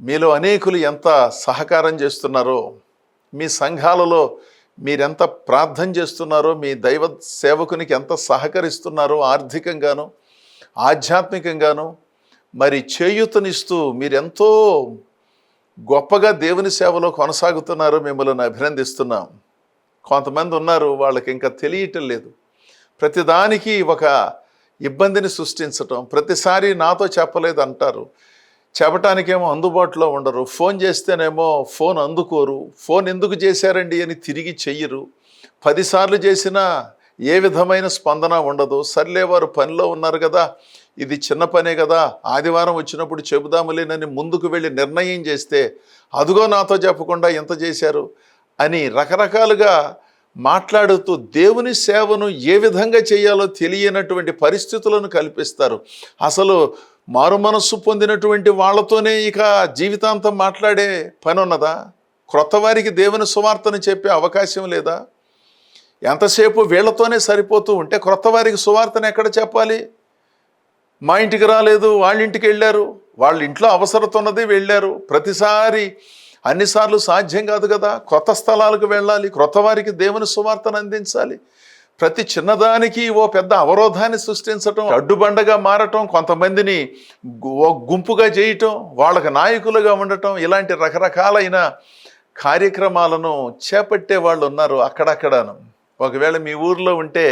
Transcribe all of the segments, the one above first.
మీలో అనేకులు ఎంత సహకారం చేస్తున్నారో, మీ సంఘాలలో మీరెంత ప్రార్థన చేస్తున్నారో, మీ దైవ సేవకునికి ఎంత సహకరిస్తున్నారో ఆర్థికంగాను, ఆధ్యాత్మికంగాను, మరి చేయూతనిస్తూ మీరెంతో గొప్పగా దేవుని సేవలో కొనసాగుతున్నారో మిమ్మల్ని అభినందిస్తున్నాం. కొంతమంది ఉన్నారు, వాళ్ళకి ఇంకా తెలియటం లేదు. ప్రతిదానికి ఒక ఇబ్బందిని సృష్టించటం, ప్రతిసారి నాతో చెప్పలేదు అంటారు, చెప్పటానికేమో అందుబాటులో ఉండరు, ఫోన్ చేస్తేనేమో ఫోన్ అందుకోరు, ఫోన్ ఎందుకు చేశారండి అని తిరిగి చెయ్యరు, 10 సార్లు చేసినా ఏ విధమైన స్పందన ఉండదు. సర్లే వారు పనిలో ఉన్నారు కదా, ఇది చిన్న పనే కదా, ఆదివారం వచ్చినప్పుడు చెబుదాములేనని ముందుకు వెళ్ళి నిర్ణయం చేస్తే అదుగో నాతో చెప్పకుండా ఎంత చేశారు అని రకరకాలుగా మాట్లాడుతూ దేవుని సేవను ఏ విధంగా చేయాలో తెలియనటువంటి పరిస్థితులను కల్పిస్తారు. అసలు మారు మనస్సు పొందినటువంటి వాళ్ళతోనే ఇక జీవితాంతం మాట్లాడే పని ఉన్నదా? క్రొత్త వారికి దేవుని సువార్తను చెప్పే అవకాశం లేదా? ఎంతసేపు వీళ్ళతోనే సరిపోతూ ఉంటే క్రొత్త వారికి సువార్తను ఎక్కడ చెప్పాలి? మా ఇంటికి రాలేదు, వాళ్ళ ఇంటికి వెళ్ళారు, వాళ్ళ ఇంట్లో అవసరత ఉన్నది వెళ్ళారు. ప్రతిసారి అన్నిసార్లు సాధ్యం కాదు కదా. కొత్త స్థలాలకు వెళ్ళాలి, క్రొత్త వారికి దేవుని సువార్తను అందించాలి. ప్రతి చిన్నదానికి ఓ పెద్ద అవరోధాన్ని సృష్టించటం, అడ్డుబండగా మారటం, కొంతమందిని గుంపుగా చేయటం, వాళ్ళకి నాయకులుగా ఉండటం, ఇలాంటి రకరకాలైన కార్యక్రమాలను చేపట్టే వాళ్ళు ఉన్నారు అక్కడక్కడను. ఒకవేళ మీ ఊర్లో ఉంటే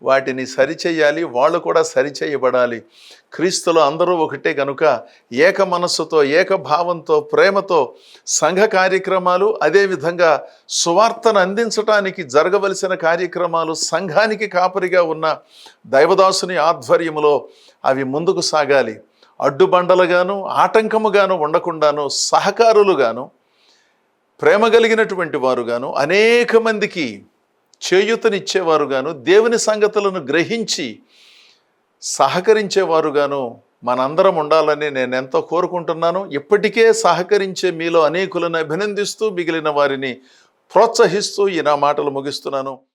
వాటిని సరిచేయాలి, వాళ్ళు కూడా సరిచేయబడాలి. క్రీస్తులో అందరూ ఒకటే కనుక ఏక మనస్సుతో, ఏకభావంతో, ప్రేమతో సంఘ కార్యక్రమాలు, అదేవిధంగా సువార్తను అందించటానికి జరగవలసిన కార్యక్రమాలు, సంఘానికి కాపరిగా ఉన్న దైవదాసుని ఆధ్వర్యంలో అవి ముందుకు సాగాలి. అడ్డుబండలుగాను, ఆటంకముగాను ఉండకుండాను, సహకారులుగాను, ప్రేమ కలిగినటువంటి వారుగాను, అనేక మందికి చేయూతనిచ్చేవారుగాను, దేవుని సంగతులను గ్రహించి సహకరించేవారుగాను మనందరం ఉండాలని నేను ఎంతో కోరుకుంటున్నాను. ఇప్పటికే సహకరించే మీలో అనేకులను అభినందిస్తూ, మిగిలిన వారిని ప్రోత్సహిస్తూ ఈ నా మాటలు ముగిస్తున్నాను.